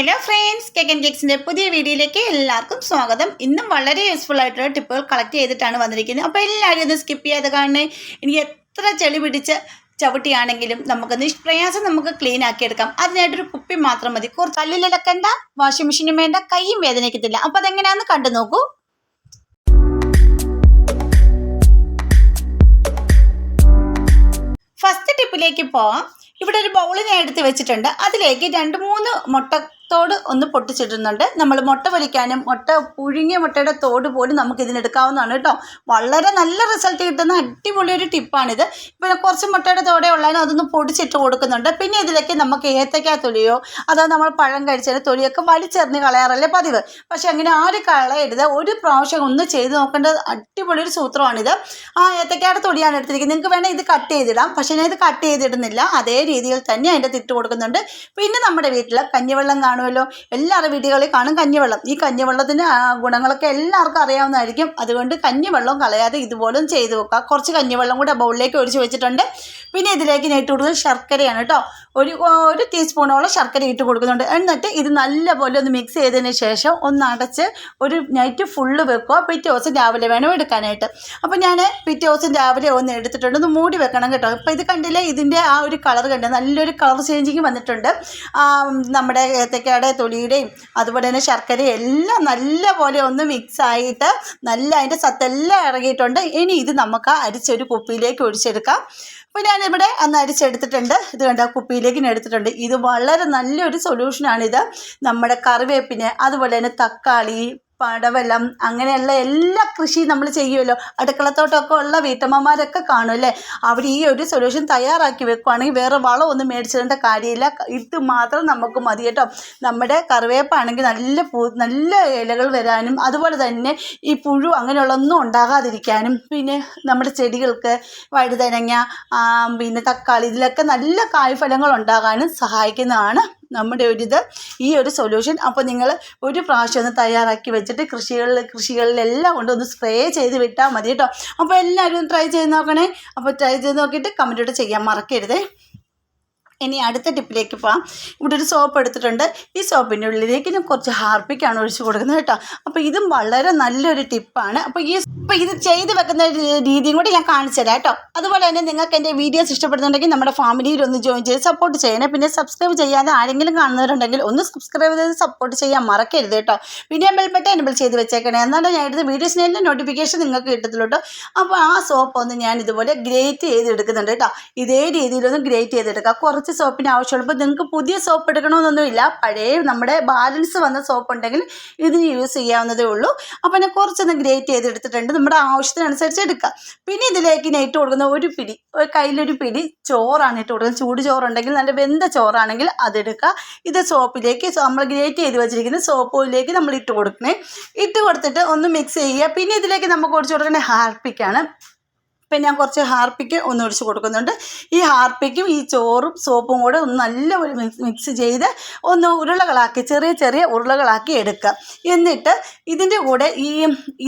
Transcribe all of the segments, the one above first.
Hello friends, cake and കേക്സിൻ്റെ പുതിയ വീഡിയോയിലേക്ക് എല്ലാവർക്കും സ്വാഗതം. ഇന്നും വളരെ യൂസ്ഫുൾ ആയിട്ടുള്ള ടിപ്പുകൾ കളക്ട് ചെയ്തിട്ടാണ് വന്നിരിക്കുന്നത്. അപ്പോൾ എല്ലാവരും ഒന്ന് സ്കിപ്പ് ചെയ്യാതെ കാണണേ. എനിക്ക് എത്ര ചെളി പിടിച്ച് ചവിട്ടിയാണെങ്കിലും നമുക്ക് നിഷ്പ്രയാസം നമുക്ക് ക്ലീൻ ആക്കിയെടുക്കാം. അതിനായിട്ടൊരു കുപ്പി മാത്രം മതി. കുറച്ച് കല്ലിലക്കണ്ട, വാഷിംഗ് മെഷീനും വേണ്ട, കൈയും വേദനിക്കത്തില്ല. അപ്പോൾ അതെങ്ങനെയാണെന്ന് കണ്ടു നോക്കൂ. ഫസ്റ്റ് ടിപ്പിലേക്ക് പോവാം. ഇവിടെ ഒരു ബൗൾ ഞാൻ എടുത്ത് വെച്ചിട്ടുണ്ട്. അതിലേക്ക് 2-3 മുട്ടത്തോട് ഒന്ന് പൊട്ടിച്ചിടുന്നുണ്ട്. നമ്മൾ മുട്ട പൊരിക്കാനും പുഴുങ്ങിയ മുട്ടയുടെ തോട് പോലും നമുക്ക് ഇതിനെടുക്കാവുന്നതാണ് കേട്ടോ. വളരെ നല്ല റിസൾട്ട് കിട്ടുന്ന അടിപൊളി ഒരു ടിപ്പാണിത്. ഇപ്പോൾ കുറച്ച് മുട്ടയുടെ തോടെ ഉള്ളതിന് അതൊന്ന് പൊടിച്ചിട്ട് കൊടുക്കുന്നുണ്ട്. പിന്നെ ഇതിലേക്ക് നമുക്ക് ഏത്തയ്ക്ക തൊലിയോ അതോ നമ്മൾ പഴം കഴിച്ചതിന് തൊലിയൊക്കെ വലിച്ചെറിഞ്ഞ് കളയാറല്ലേ പതിവ്. പക്ഷെ അങ്ങനെ ആരും കളയരുത്. ഒരു പ്രാവശ്യം ഒന്ന് ചെയ്ത് നോക്കേണ്ടത് അടിപൊളി ഒരു സൂത്രമാണിത്. ഏത്തയ്ക്കയുടെ തൊലിയാണ് എടുത്തിരിക്കുന്നത്. നിങ്ങൾക്ക് വേണമെങ്കിൽ ഇത് കട്ട് ചെയ്തിടാം. പക്ഷേ ഞാൻ ഇത് കട്ട് ചെയ്തിടുന്നില്ല. അതേ രീതിയിൽ തന്നെ അതിൻ്റെ തിട്ട് കൊടുക്കുന്നുണ്ട്. പിന്നെ നമ്മുടെ വീട്ടിൽ കഞ്ഞിവെള്ളം കാണുമല്ലോ, എല്ലാവരുടെ വീടുകളിൽ കാണും കഞ്ഞിവെള്ളം. ഈ കഞ്ഞിവെള്ളത്തിൻ്റെ ഗുണങ്ങളൊക്കെ എല്ലാവർക്കും അറിയാവുന്നതായിരിക്കും. അതുകൊണ്ട് കഞ്ഞിവെള്ളം കളയാതെ ഇതുപോലും ചെയ്ത് വെക്കുക. കുറച്ച് കഞ്ഞിവെള്ളം കൂടെ ബൗളിലേക്ക് ഒഴിച്ച് വെച്ചിട്ടുണ്ട്. പിന്നെ ഇതിലേക്ക് ഇട്ട് കൊടുക്കുന്നത് ശർക്കരയാണ് കേട്ടോ. ഒരു ടീസ്പൂണോളം ശർക്കര ഇട്ട് കൊടുക്കുന്നുണ്ട്. എന്നിട്ട് ഇത് നല്ലപോലെ ഒന്ന് മിക്സ് ചെയ്തതിന് ശേഷം ഒന്ന് അടച്ച് ഒരു നൈറ്റ് ഫുള്ള് വെക്കുക. പിറ്റേ ദിവസം രാവിലെ വേണം എടുക്കാനായിട്ട്. അപ്പോൾ ഞാൻ പിറ്റേ ദിവസം രാവിലെ ഒന്ന് എടുത്തിട്ടുണ്ട്. ഒന്ന് മൂടി വെക്കണം കേട്ടോ. അപ്പോൾ ഇത് കണ്ടില്ലേ, ഇതിൻ്റെ ആ ഒരു കളർ കണ്ട് നല്ലൊരു കളർ ചേഞ്ചിങ് വന്നിട്ടുണ്ട്. നമ്മുടെ ഏത്തക്കയുടെ തൊലിയുടെയും അതുപോലെ തന്നെ ശർക്കരയും എല്ലാം നല്ലപോലെ ഒന്ന് മിക്സ് ആയിട്ട് നല്ല അതിൻ്റെ സത്തെല്ലാം ഇറങ്ങിയിട്ടുണ്ട്. ഇനി ഇത് നമുക്ക് അരിച്ചൊരു കുപ്പിയിലേക്ക് ഒഴിച്ചെടുക്കാം. അപ്പോൾ ഞാനിവിടെ അന്ന് അരിച്ചെടുത്തിട്ടുണ്ട്. ഇത് കണ്ട കുപ്പിയിലേക്ക് എടുത്തിട്ടുണ്ട്. ഇത് വളരെ നല്ലൊരു സൊല്യൂഷനാണിത്. നമ്മുടെ കറിവേപ്പിന് അതുപോലെ തന്നെ തക്കാളി, പടവലം അങ്ങനെയുള്ള എല്ലാ കൃഷിയും നമ്മൾ ചെയ്യുമല്ലോ. അടുക്കളത്തോട്ടമൊക്കെ ഉള്ള വീട്ടമ്മമാരൊക്കെ കാണുമല്ലേ. അവർ ഈ ഒരു സൊല്യൂഷൻ തയ്യാറാക്കി വെക്കുകയാണെങ്കിൽ വേറെ വളമൊന്നും മേടിച്ചിടേണ്ട കാര്യമില്ല. ഇത് മാത്രം നമുക്ക് മതി കേട്ടോ. നമ്മുടെ കറിവേപ്പാണെങ്കിൽ നല്ല ഇലകൾ വരാനും അതുപോലെ തന്നെ ഈ പുഴു അങ്ങനെയുള്ളൊന്നും ഉണ്ടാകാതിരിക്കാനും പിന്നെ നമ്മുടെ ചെടികൾക്ക് വഴുതനങ്ങ പിന്നെ തക്കാളി ഇതിലൊക്കെ നല്ല കായ്ഫലങ്ങൾ ഉണ്ടാകാനും സഹായിക്കുന്നതാണ് നമ്മുടെ ഈ ഒരു സൊല്യൂഷൻ. അപ്പോൾ നിങ്ങൾ ഒരു പ്രാവശ്യം ഒന്ന് തയ്യാറാക്കി വെച്ചിട്ട് കൃഷികളിലെല്ലാം കൊണ്ടൊന്ന് സ്പ്രേ ചെയ്ത് വിട്ടാൽ മതി കേട്ടോ. അപ്പോൾ എല്ലാവരും ട്രൈ ചെയ്ത് നോക്കണേ. അപ്പോൾ ട്രൈ ചെയ്ത് നോക്കിയിട്ട് കമൻറ്റോട് ചെയ്യാൻ മറക്കരുതേ. ഇനി അടുത്ത ടിപ്പിലേക്ക് പോകാം. ഇവിടെ ഒരു സോപ്പ് എടുത്തിട്ടുണ്ട്. ഈ സോപ്പിൻ്റെ ഉള്ളിലേക്ക് ഞാൻ കുറച്ച് ഹാർപ്പിക്കാണ് ഒഴിച്ച് കൊടുക്കുന്നത് കേട്ടോ. അപ്പോൾ ഇതും വളരെ നല്ലൊരു ടിപ്പാണ്. അപ്പോൾ ഇത് ചെയ്ത് വെക്കുന്ന രീതിയും കൂടി ഞാൻ കാണിച്ചു തരാം കേട്ടോ. അതുപോലെ തന്നെ നിങ്ങൾക്ക് എൻ്റെ വീഡിയോസ് ഇഷ്ടപ്പെടുന്നുണ്ടെങ്കിൽ നമ്മുടെ ഫാമിലിയിൽ ഒന്ന് ജോയിൻ ചെയ്ത് സപ്പോർട്ട് ചെയ്യണേ. പിന്നെ സബ്സ്ക്രൈബ് ചെയ്യാതെ ആരെങ്കിലും കാണുന്നവരുണ്ടെങ്കിൽ ഒന്ന് സബ്സ്ക്രൈബ് ചെയ്ത് സപ്പോർട്ട് ചെയ്യാൻ മറക്കരുത് കേട്ടോ. പിന്നെ ബെൽ ബട്ടൺ എനേബിൾ ചെയ്ത് വെച്ചേക്കണേ. എന്നാലും ഞാൻ എടുത്ത വീഡിയോസിനെല്ലാം നോട്ടിഫിക്കേഷൻ നിങ്ങൾക്ക് കിട്ടത്തുള്ളൂ കേട്ടോ. അപ്പോൾ ആ സോപ്പ് ഒന്ന് ഞാൻ ഇതുപോലെ ഗ്രേറ്റ് ചെയ്തെടുക്കുന്നുണ്ട് കേട്ടോ. ഇതേ രീതിയിലൊന്ന് ഗ്രേറ്റ് ചെയ്തെടുക്കുക. കുറച്ച് സോപ്പിന് ആവശ്യമുള്ളപ്പോൾ നിങ്ങൾക്ക് പുതിയ സോപ്പ് എടുക്കണമെന്നൊന്നുമില്ല. പഴയ നമ്മുടെ ബാലൻസ് വന്ന സോപ്പ് ഉണ്ടെങ്കിൽ ഇതിന് യൂസ് ചെയ്യാവുന്നതേ ഉള്ളൂ. അപ്പോൾ ഞാൻ കുറച്ചൊന്ന് ഗ്രേറ്റ് ചെയ്തെടുത്തിട്ടുണ്ട്. നമ്മുടെ ആവശ്യത്തിനനുസരിച്ച് എടുക്കുക. പിന്നെ ഇതിലേക്ക് ഇട്ട് കൊടുക്കുന്ന കയ്യിലൊരു പിടി ചോറാണ് ഇട്ട് കൊടുക്കുന്നത്. ചൂട് ചോറുണ്ടെങ്കിൽ നല്ല വെന്ത ചോറാണെങ്കിൽ അതെടുക്കുക. ഇത് സോപ്പിലേക്ക് നമ്മൾ ഗ്രേറ്റ് ചെയ്ത് വെച്ചിരിക്കുന്ന സോപ്പിലേക്ക് നമ്മൾ ഇട്ട് കൊടുക്കണേ. ഇട്ട് കൊടുത്തിട്ട് ഒന്ന് മിക്സ് ചെയ്യുക. പിന്നെ ഇതിലേക്ക് നമുക്ക് ഒഴിച്ച് കൊടുക്കുന്ന ഹാർപ്പിക്കാണ്. ഇപ്പം ഞാൻ കുറച്ച് ഹാർപ്പിക്ക് ഒന്ന് ഒഴിച്ച് കൊടുക്കുന്നുണ്ട്. ഈ ഹാർപ്പിക്കും ഈ ചോറും സോപ്പും കൂടെ ഒന്ന് നല്ലപോലെ മിക്സ് ചെയ്ത് ഒന്ന് ചെറിയ ഉരുളകളാക്കി എടുക്കുക. എന്നിട്ട് ഇതിൻ്റെ കൂടെ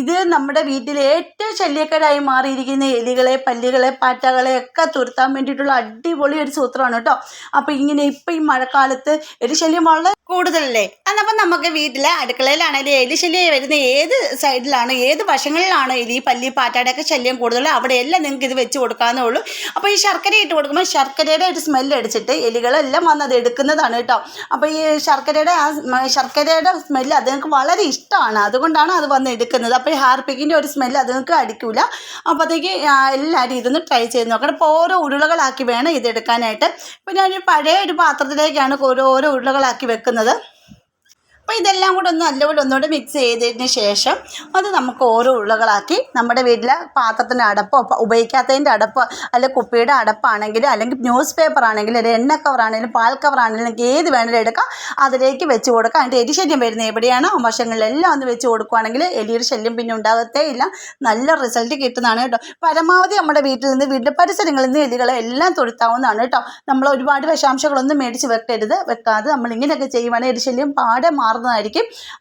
ഇത് നമ്മുടെ വീട്ടിലെ ഏറ്റവും ശല്യക്കാരായി മാറിയിരിക്കുന്ന എലികളെ, പല്ലികളെ, പാറ്റകളെ ഒക്കെ തുരത്താൻ വേണ്ടിയിട്ടുള്ള അടിപൊളി ഒരു സൂത്രമാണ് കേട്ടോ. അപ്പോൾ ഇപ്പം ഈ മഴക്കാലത്ത് എലിശല്യം വളരെ കൂടുതലല്ലേ. എന്നപ്പം നമുക്ക് വീട്ടിലെ അടുക്കളയിലാണെങ്കിലും എലിശല്യം വരുന്ന ഏത് സൈഡിലാണ്, ഏത് വശങ്ങളിലാണോ എലി, പല്ലി, പാറ്റയുടെയൊക്കെ ശല്യം കൂടുതൽ അവിടെയെല്ലാം നിങ്ങൾക്ക് ഇത് വെച്ച് കൊടുക്കാവുന്നേ ഉള്ളൂ. അപ്പോൾ ഈ ശർക്കര ഇട്ട് കൊടുക്കുമ്പോൾ ശർക്കരയുടെ ഒരു സ്മെല്ല് അടിച്ചിട്ട് എലികളെല്ലാം വന്നത് എടുക്കുന്നതാണ് കേട്ടോ. അപ്പോൾ ഈ ശർക്കരയുടെ സ്മെല്ല് അതുങ്ങൾക്ക് വളരെ ഇഷ്ടമാണ്. അതുകൊണ്ടാണ് അത് വന്ന് എടുക്കുന്നത്. അപ്പോൾ ഈ ഹാർപ്പിക്കിൻ്റെ ഒരു സ്മെല്ല് അതുങ്ങൾക്ക് അടിക്കില്ല. അപ്പോഴത്തേക്ക് എല്ലാവരും ഇതൊന്ന് ട്രൈ ചെയ്ത് നോക്കണം. അപ്പോൾ ഓരോ ഉരുളകളാക്കി വേണം ഇതെടുക്കാനായിട്ട്. ഇപ്പോൾ ഞാനൊരു പഴയ ഒരു പാത്രത്തിലേക്കാണ് ഓരോ ഉരുളകളാക്കി വെക്കുന്നത്. അപ്പോൾ ഇതെല്ലാം കൂടെ നല്ലപോലെ ഒന്നുകൂടെ മിക്സ് ചെയ്തതിന് ശേഷം അത് നമുക്ക് ഓരോ ഉരുളകളാക്കി നമ്മുടെ വീട്ടിലെ പാത്രത്തിൻ്റെ അടപ്പോ ഉപയോഗിക്കാത്തതിൻ്റെ അടപ്പോ അല്ലെങ്കിൽ കുപ്പിയുടെ അടപ്പാണെങ്കിലും അല്ലെങ്കിൽ ന്യൂസ് പേപ്പർ ആണെങ്കിലും അല്ലെങ്കിൽ എണ്ണ കവറാണെങ്കിലും പാൽ കവറാണെങ്കിലും നിങ്ങൾക്ക് ഏത് വേണമെങ്കിലും എടുക്കാം. അതിലേക്ക് വെച്ച് കൊടുക്കുക. അതിൻ്റെ എലിശല്യം വരുന്നത് എവിടെയാണോ ആ വശങ്ങളിലെല്ലാം ഒന്ന് വെച്ച് കൊടുക്കുകയാണെങ്കിൽ എലിയുടെ ശല്യം പിന്നെ ഉണ്ടാകത്തേ ഇല്ല. നല്ല റിസൾട്ട് കിട്ടുന്നതാണ് കേട്ടോ. പരമാവധി നമ്മുടെ വീട്ടിലെ പരിസരങ്ങളിൽ നിന്ന് എലികളെ എല്ലാം തുരത്താവുന്നതാണ് കേട്ടോ. നമ്മൾ ഒരുപാട് വിഷാംശങ്ങളൊന്നും മേടിച്ച് വെക്കാതെ നമ്മളിങ്ങനെയൊക്കെ ചെയ്യുവാണെങ്കിൽ എലിശല്യം പാടെ മാറുന്നതായിരിക്കും.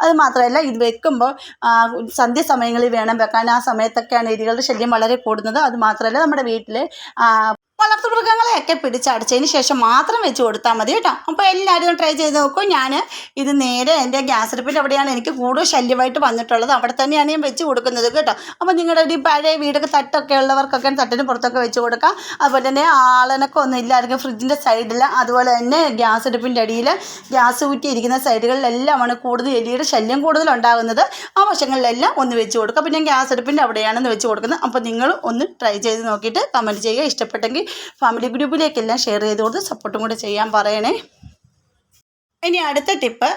അത് മാത്രമല്ല ഇത് വെക്കുമ്പോൾ സന്ധ്യാസമയങ്ങളിൽ വേണം വെക്കാൻ. ആ സമയത്തൊക്കെയാണ് എലികളുടെ ശല്യം വളരെ കൂടുന്നത്. അത് മാത്രമല്ല നമ്മുടെ വീട്ടിൽ വളർത്തുമൃഗങ്ങളെയൊക്കെ പിടിച്ചടച്ചതിന് ശേഷം മാത്രം വെച്ച് കൊടുത്താൽ മതി കേട്ടോ. അപ്പോൾ എല്ലാവരും ഒന്ന് ട്രൈ ചെയ്ത് നോക്കും. ഞാൻ ഇത് നേരെ എൻ്റെ ഗ്യാസ് അടുപ്പിൻ്റെ അവിടെയാണ് എനിക്ക് കൂടുതൽ ശല്യമായിട്ട് വന്നിട്ടുള്ളത്. അവിടെ തന്നെയാണ് ഞാൻ വെച്ച് കൊടുക്കുന്നത് കേട്ടോ. അപ്പോൾ നിങ്ങളുടെ ഒരു പഴയ വീടൊക്കെ തട്ടൊക്കെ ഉള്ളവർക്കൊക്കെ തട്ടിന് പുറത്തൊക്കെ വെച്ച് കൊടുക്കാം. അതുപോലെ തന്നെ ആളനൊക്കെ ഒന്നും ഇല്ലായിരിക്കും ഫ്രിഡ്ജിൻ്റെ സൈഡിൽ, അതുപോലെ തന്നെ ഗ്യാസ് അടുപ്പിൻ്റെ അടിയിൽ ഗ്യാസ് ഊറ്റിയിരിക്കുന്ന സൈഡുകളിലെല്ലാമാണ് കൂടുതൽ എലിയുടെ ശല്യം കൂടുതലുണ്ടാകുന്നത്. ആ വശങ്ങളിലെല്ലാം ഒന്ന് വെച്ച് കൊടുക്കുക. അപ്പോൾ ഞാൻ ഗ്യാസ് അടുപ്പിൻ്റെ അവിടെയാണെന്ന് വെച്ച് കൊടുക്കുന്നത്. അപ്പോൾ നിങ്ങൾ ഒന്ന് ട്രൈ ചെയ്ത് നോക്കിയിട്ട് കമൻറ്റ് ചെയ്യുക. ഇഷ്ടപ്പെട്ടെങ്കിൽ ഫാമിലി ഗ്രൂപ്പിലേക്കെല്ലാം ഷെയർ ചെയ്ത് കൊടുത്ത് സപ്പോർട്ടും കൂടെ ചെയ്യാൻ പറയണേ. ഇനി അടുത്ത ടിപ്പ്,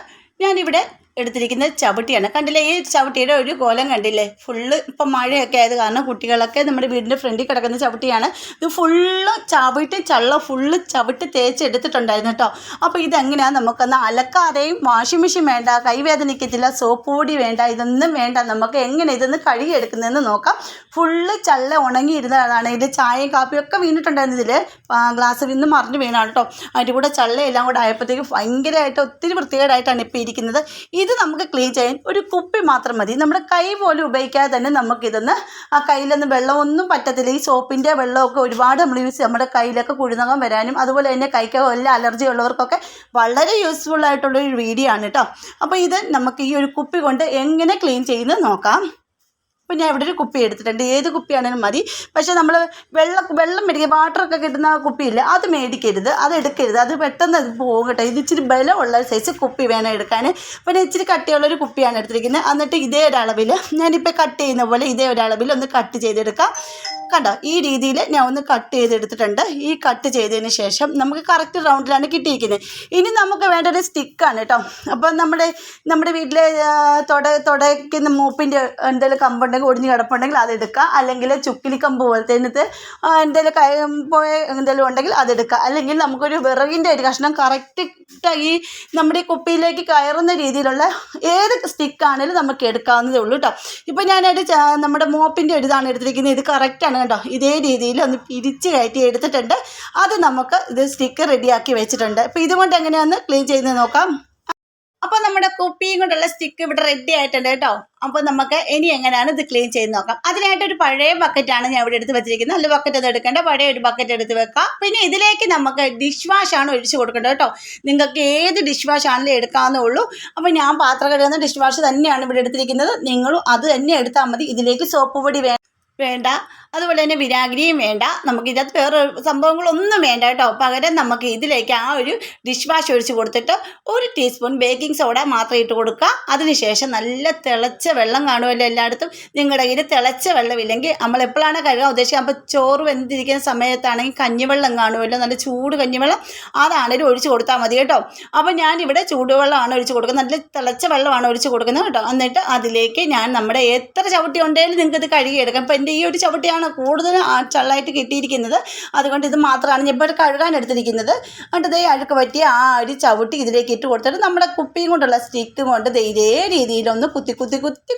ഞാനിവിടെ എടുത്തിരിക്കുന്നത് ചവിട്ടിയാണ്. കണ്ടില്ലേ, ഈ ചവിട്ടിയുടെ ഒരു കോലം കണ്ടില്ലേ? ഫുള്ള് ഇപ്പം മഴയൊക്കെ ആയത് കാരണം കുട്ടികളൊക്കെ നമ്മുടെ വീടിൻ്റെ ഫ്രണ്ടിൽ കിടക്കുന്ന ചവിട്ടിയാണ്. ഇത് ഫുള്ള് ചവിട്ടി ഫുള്ള് ചവിട്ടി തേച്ചെടുത്തിട്ടുണ്ടായിരുന്നു കേട്ടോ. അപ്പോൾ ഇതെങ്ങനെയാണ് നമുക്കൊന്ന് അലക്കാതെയും വാഷിംഗ് മെഷീൻ വേണ്ട, കൈവേദനിക്കത്തില്ല, സോപ്പ് പൊടി വേണ്ട, ഇതൊന്നും വേണ്ട. നമുക്ക് എങ്ങനെ ഇതൊന്ന് കഴുകിയെടുക്കുന്നതെന്ന് നോക്കാം. ഫുള്ള് ചള്ള ഉണങ്ങിയിരുന്നതാണ്. ഇതിൽ ചായയും കാപ്പിയും ഒക്കെ വീണിട്ടുണ്ടായിരുന്നു. ഇതിൽ ഗ്ലാസ് നിന്ന് മറിഞ്ഞ് വീണാണ് കേട്ടോ. അതിൻ്റെ കൂടെ ചള്ളയെല്ലാം കൂടെ ആയപ്പോഴത്തേക്ക് ഭയങ്കരമായിട്ട് ഒത്തിരി വൃത്തികേടായിട്ടാണ് ഇപ്പോൾ ഇരിക്കുന്നത്. ഇത് നമുക്ക് ക്ലീൻ ചെയ്യാൻ ഒരു കുപ്പി മാത്രം മതി. നമ്മുടെ കൈ പോലും ഉപയോഗിക്കാതെ തന്നെ നമുക്കിതൊന്ന്, ആ കയ്യിലൊന്നും വെള്ളമൊന്നും പറ്റത്തില്ല. ഈ സോപ്പിൻ്റെ വെള്ളമൊക്കെ ഒരുപാട് നമ്മൾ യൂസ് ചെയ്യും. നമ്മുടെ കയ്യിലൊക്കെ കുഴിനകം വരാനും അതുപോലെ തന്നെ കൈക്ക് എല്ലാ അലർജി ഉള്ളവർക്കൊക്കെ വളരെ യൂസ്ഫുൾ ആയിട്ടുള്ളൊരു വീഡിയോ ആണ് കേട്ടോ. അപ്പോൾ ഇത് നമുക്ക് ഈ ഒരു കുപ്പി കൊണ്ട് എങ്ങനെ ക്ലീൻ ചെയ്യുന്നത് നോക്കാം. അപ്പോൾ ഞാൻ ഇവിടെ ഒരു കുപ്പി എടുത്തിട്ടുണ്ട്. ഏത് കുപ്പിയാണെങ്കിലും മതി. പക്ഷേ നമ്മൾ വെള്ളം മേടിക്കുക, വാട്ടറൊക്കെ കിട്ടുന്ന കുപ്പിയില്ല, അത് മേടിക്കരുത്, അത് എടുക്കരുത്. അത് പെട്ടെന്ന് അത് പോകും കേട്ടോ. ഇത് ഇച്ചിരി ബലമുള്ള സൈസ് കുപ്പി വേണം എടുക്കാൻ. പിന്നെ ഇച്ചിരി കട്ടിയുള്ളൊരു കുപ്പിയാണ് എടുത്തിരിക്കുന്നത്. എന്നിട്ട് ഇതേ ഒരളവിൽ ഞാനിപ്പോൾ കട്ട് ചെയ്യുന്ന പോലെ ഇതേ ഒരളവിൽ ഒന്ന് കട്ട് ചെയ്തെടുക്കാം. കണ്ടോ, ഈ രീതിയിൽ ഞാൻ ഒന്ന് കട്ട് ചെയ്തെടുത്തിട്ടുണ്ട്. ഈ കട്ട് ചെയ്തതിന് ശേഷം നമുക്ക് കറക്റ്റ് റൗണ്ടിലാണ് കിട്ടിയിരിക്കുന്നത്. ഇനി നമുക്ക് വേണ്ട ഒരു സ്റ്റിക്കാണ് കേട്ടോ. അപ്പോൾ നമ്മുടെ വീട്ടിലെ തുടയ്ക്കുന്ന മൂപ്പിൻ്റെ എന്തെങ്കിലും കമ്പുണ്ടെങ്കിൽ ഒടിഞ്ഞ് കിടപ്പുണ്ടെങ്കിൽ അതെടുക്കുക. അല്ലെങ്കിൽ ചുക്കിലി കമ്പ് പോലത്തെ എന്തെങ്കിലും പോയ എന്തെങ്കിലും ഉണ്ടെങ്കിൽ അതെടുക്കുക. അല്ലെങ്കിൽ നമുക്കൊരു വിറകിൻ്റെ ഒരു കഷ്ണം കറക്റ്റ് ഈ നമ്മുടെ ഈ കുപ്പിയിലേക്ക് കയറുന്ന രീതിയിലുള്ള ഏത് സ്റ്റിക്കാണെങ്കിലും നമുക്ക് എടുക്കാവുന്നതേ ഉള്ളൂ കേട്ടോ. ഇപ്പോൾ ഞാനൊരു നമ്മുടെ മോപ്പിൻ്റെ ഒരു ഇതാണ് എടുത്തിരിക്കുന്നത്. ഇത് കറക്റ്റാണ് കേട്ടോ. ഇതേ രീതിയിൽ ഒന്ന് പിരിച്ച് കയറ്റി എടുത്തിട്ടുണ്ട്. അത് നമുക്ക് ഇത് സ്റ്റിക്ക് റെഡിയാക്കി വെച്ചിട്ടുണ്ട്. അപ്പോൾ ഇതുകൊണ്ട് എങ്ങനെയാണെന്ന് ക്ലീൻ ചെയ്ത് നോക്കാം. അപ്പോൾ നമ്മുടെ കുപ്പിയും കൊണ്ടുള്ള സ്റ്റിക്ക് ഇവിടെ റെഡി ആയിട്ടുണ്ട് കേട്ടോ. അപ്പോൾ നമുക്ക് ഇനി എങ്ങനെയാണ് ഇത് ക്ലീൻ ചെയ്ത് നോക്കാം. അതിനായിട്ടൊരു പഴയ ബക്കറ്റാണ് ഞാൻ ഇവിടെ എടുത്ത് വെച്ചിരിക്കുന്നത്. നല്ല ബക്കറ്റ് അത് എടുക്കേണ്ട, പഴയ ഒരു ബക്കറ്റ് എടുത്ത് വെക്കാം. പിന്നെ ഇതിലേക്ക് നമുക്ക് ഡിഷ് വാഷാണ് ഒഴിച്ച് കൊടുക്കേണ്ടത് കേട്ടോ. നിങ്ങൾക്ക് ഏത് ഡിഷ് വാഷ് ആണെങ്കിലും എടുക്കാവുന്നേ ഉള്ളൂ. അപ്പോൾ ഞാൻ പാത്രം കഴുകുന്ന ഡിഷ് വാഷ് തന്നെയാണ് ഇവിടെ എടുത്തിരിക്കുന്നത്. നിങ്ങളും അത് തന്നെ എടുത്താൽ മതി. ഇതിലേക്ക് സോപ്പ് പൊടി വേണ്ട, അതുപോലെ തന്നെ വിനാഗിരിയും വേണ്ട, നമുക്കിതിനകത്ത് വേറെ സംഭവങ്ങളൊന്നും വേണ്ട കേട്ടോ. പകരം നമുക്ക് ഇതിലേക്ക് ആ ഒരു ഡിഷ് വാഷ് ഒഴിച്ച് കൊടുത്തിട്ട് 1 ടീസ്പൂൺ ബേക്കിംഗ് സോഡ മാത്രം ഇട്ട് കൊടുക്കുക. അതിനുശേഷം നല്ല തിളച്ച വെള്ളം കാണുമല്ലോ എല്ലായിടത്തും. നിങ്ങളുടെ കയ്യിൽ തിളച്ച വെള്ളമില്ലെങ്കിൽ നമ്മൾ എപ്പോഴാണ് കഴുകാൻ ഉദ്ദേശിക്കുക, അപ്പോൾ ചോറ് വെന്തിരിക്കുന്ന സമയത്താണെങ്കിൽ കഞ്ഞിവെള്ളം കാണുമല്ലോ, നല്ല ചൂട് കഞ്ഞിവെള്ളം, അതാണെങ്കിലും ഒഴിച്ച് കൊടുത്താൽ മതി കേട്ടോ. അപ്പോൾ ഞാനിവിടെ ചൂടുവെള്ളമാണ് ഒഴിച്ച് കൊടുക്കുന്നത്, നല്ല തിളച്ച വെള്ളമാണ് ഒഴിച്ച് കൊടുക്കുന്നത് കേട്ടോ. എന്നിട്ട് അതിലേക്ക് ഞാൻ നമ്മുടെ എത്ര ചവിട്ടി ഉണ്ടെങ്കിലും നിങ്ങൾക്കിത് കഴുകിയെടുക്കാം. ഇപ്പോൾ ഈ ഒരു ചവിട്ടിയാണ് കൂടുതൽ ചള്ളായിട്ട് കിട്ടിയിരിക്കുന്നത്. അതുകൊണ്ട് ഇത് മാത്രമാണ് ഞാൻ ഇപ്പോൾ കഴുകാൻ എടുത്തിരിക്കുന്നത്. എന്നിട്ട് ഇതേ അഴുക്ക് പറ്റിയ ആ ഒരു ചവിട്ടി ഇതിലേക്ക് ഇട്ട് കൊടുത്തിട്ട് നമ്മുടെ കുപ്പിയും കൊണ്ടുള്ള സ്റ്റിക്ക് കൊണ്ട് ഇതേ രീതിയിലൊന്ന് കുത്തി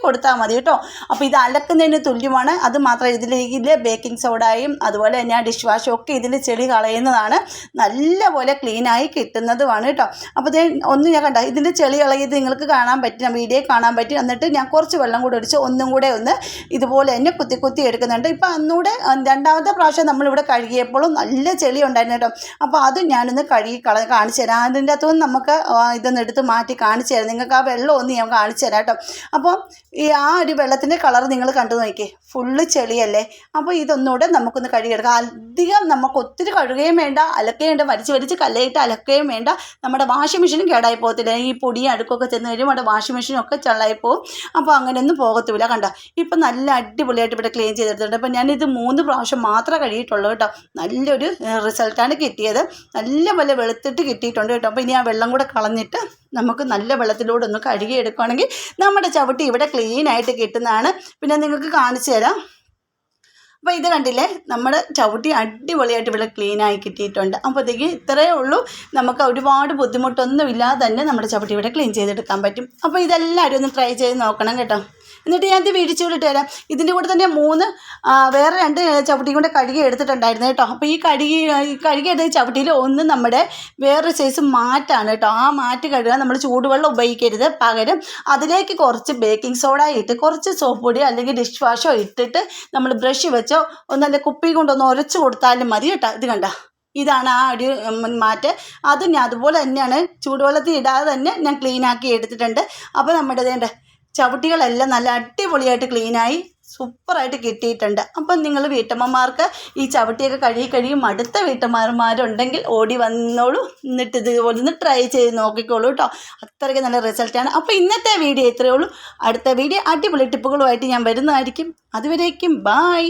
കൊടുത്താൽ മതി കേട്ടോ. അപ്പോൾ ഇത് അലക്കുന്നതിന് തുല്യമാണ്. അത് മാത്രം ഇതിലേക്ക് ബേക്കിംഗ് സോഡയും അതുപോലെ തന്നെ ഡിഷ് വാഷും ഒക്കെ ഇതിൻ്റെ ചെളി കളയുന്നതാണ്. നല്ലപോലെ ക്ലീനായി കിട്ടുന്നതുമാണ് കേട്ടോ. അപ്പോൾ ഒന്ന് ഞാൻ കണ്ട ഇതിൻ്റെ ചെളി കളയത് നിങ്ങൾക്ക് കാണാൻ പറ്റും, വീഡിയോ കാണാൻ പറ്റും. എന്നിട്ട് ഞാൻ കുറച്ച് വെള്ളം കൂടെ ഒഴിച്ച് ഒന്നും കൂടെ ഒന്ന് ഇതുപോലെ തന്നെ കുത്തി എടുക്കുന്നുണ്ട്. ഇപ്പം അന്നൂടെ രണ്ടാമത്തെ പ്രാവശ്യം നമ്മളിവിടെ കഴുകിയപ്പോഴും നല്ല ചെളി ഉണ്ടായിരുന്നു കേട്ടോ. അപ്പോൾ അത് ഞാനൊന്ന് കാണിച്ചു തരാം. അതിൻ്റെ അകത്തുനിന്ന് നമുക്ക് ഇതൊന്ന് എടുത്ത് മാറ്റി കാണിച്ചു തരാം. നിങ്ങൾക്ക് ആ വെള്ളം ഒന്ന് ഞാൻ കാണിച്ചു തരാം കേട്ടോ. അപ്പോൾ ആ ഒരു വെള്ളത്തിൻ്റെ കളർ നിങ്ങൾ കണ്ടു നോക്കിയേ, ഫുള്ള് ചെളിയല്ലേ. അപ്പോൾ ഇതൊന്നുകൂടെ നമുക്കൊന്ന് കഴുകിയെടുക്കാം. അധികം നമുക്ക് ഒത്തിരി കഴുകുകയും വേണ്ട, അലക്കുകയും വേണ്ട, വലിച്ച് കല്ലയിട്ട് അലക്കുകയും വേണ്ട. നമ്മുടെ വാഷിംഗ് മെഷീനും കേടായി പോകത്തില്ല. ഈ പൊടിയും അടുക്കൊക്കെ ചെന്ന് കഴിയുമ്പോൾ നമ്മുടെ വാഷിംഗ് മെഷീനൊക്കെ ചള്ളായി പോകും. അപ്പോൾ അങ്ങനെയൊന്നും പോകത്തില്ല. കണ്ടോ, ഇപ്പം നല്ല അടിപൊളിയായിട്ട് ഇവിടെ ക്ലീൻ ചെയ്തെടുത്തിട്ടുണ്ട്. അപ്പോൾ ഞാനിത് 3 പ്രാവശ്യം മാത്രമേ കഴുകിയിട്ടുള്ളൂ കേട്ടോ. നല്ലൊരു റിസൾട്ടാണ് കിട്ടിയത്. നല്ലപോലെ വെളുത്തിട്ട് കിട്ടിയിട്ടുണ്ട് കേട്ടോ. അപ്പോൾ ഇനി ആ വെള്ളം കൂടെ കളഞ്ഞിട്ട് നമുക്ക് നല്ല വെള്ളത്തിലൂടെ ഒന്ന് കഴുകിയെടുക്കുകയാണെങ്കിൽ നമ്മുടെ ചവിട്ടി ഇവിടെ ക്ലീനായിട്ട് കിട്ടുന്നതാണ്. പിന്നെ നിങ്ങൾക്ക് കാണിച്ചു തരാം. അപ്പോൾ ഇത് കണ്ടില്ലേ, നമ്മുടെ ചവിട്ടി അടിപൊളിയായിട്ട് ഇവിടെ ക്ലീനായി കിട്ടിയിട്ടുണ്ട്. അപ്പോഴത്തേക്ക് ഇത്രയേ ഉള്ളൂ. നമുക്ക് ഒരുപാട് ബുദ്ധിമുട്ടൊന്നും ഇല്ലാതെ തന്നെ നമ്മുടെ ചവിട്ടി ഇവിടെ ക്ലീൻ ചെയ്തെടുക്കാൻ പറ്റും. അപ്പോൾ ഇതെല്ലാവരും ഒന്ന് ട്രൈ ചെയ്ത് നോക്കണം കേട്ടോ. എന്നിട്ട് ഞാൻ ഇത് വീടിച്ചു വിട്ട് തരാം. ഇതിൻ്റെ കൂടെ തന്നെ വേറെ 2 ചവിട്ടിയും കൂടെ കഴുകി എടുത്തിട്ടുണ്ടായിരുന്നു കേട്ടോ. അപ്പോൾ ഈ കഴുകി എടുത്ത ചവിട്ടിയിൽ ഒന്ന് നമ്മുടെ വേറൊരു സൈസ് മാറ്റാണ് കേട്ടോ. ആ മാറ്റ് കഴുകാൻ നമ്മൾ ചൂടുവെള്ളം ഉപയോഗിക്കരുത്. പകരം അതിലേക്ക് കുറച്ച് ബേക്കിംഗ് സോഡ ഇട്ട് കുറച്ച് സോപ്പ് പൊടി അല്ലെങ്കിൽ ഡിഷ് വാഷോ ഇട്ടിട്ട് നമ്മൾ ബ്രഷ് വെച്ചോ ഒന്നല്ല കുപ്പി കൊണ്ടൊന്ന് ഉരച്ച് കൊടുത്താലും മതി കേട്ടോ. ഇത് കണ്ട, ഇതാണ് ആ ഒരു മാറ്റ്. അത് ഞാൻ അതുപോലെ തന്നെയാണ് ചൂടുവെള്ളത്തിൽ ഇടാതെ തന്നെ ഞാൻ ക്ലീനാക്കി എടുത്തിട്ടുണ്ട്. അപ്പോൾ നമ്മുടെ ഇതേണ്ട ചവിട്ടികളെല്ലാം നല്ല അടിപൊളിയായിട്ട് ക്ലീനായി സൂപ്പറായിട്ട് കിട്ടിയിട്ടുണ്ട്. അപ്പം നിങ്ങൾ വീട്ടമ്മമാർക്ക് ഈ ചവിട്ടിയൊക്കെ കഴുകി മടുത്ത വീട്ടമ്മമാരുണ്ടെങ്കിൽ ഓടി വന്നോളൂ, എന്നിട്ട് ഇതുപോലെ ഒന്ന് ട്രൈ ചെയ്ത് നോക്കിക്കോളൂ കേട്ടോ. അത്രയ്ക്ക് നല്ല റിസൾട്ടാണ്. അപ്പോൾ ഇന്നത്തെ വീഡിയോ ഇത്രയേ ഉള്ളൂ. അടുത്ത വീഡിയോ അടിപൊളി ടിപ്പുകളുമായിട്ട് ഞാൻ വരുന്നതായിരിക്കും. അതുവരേക്കും ബായ്.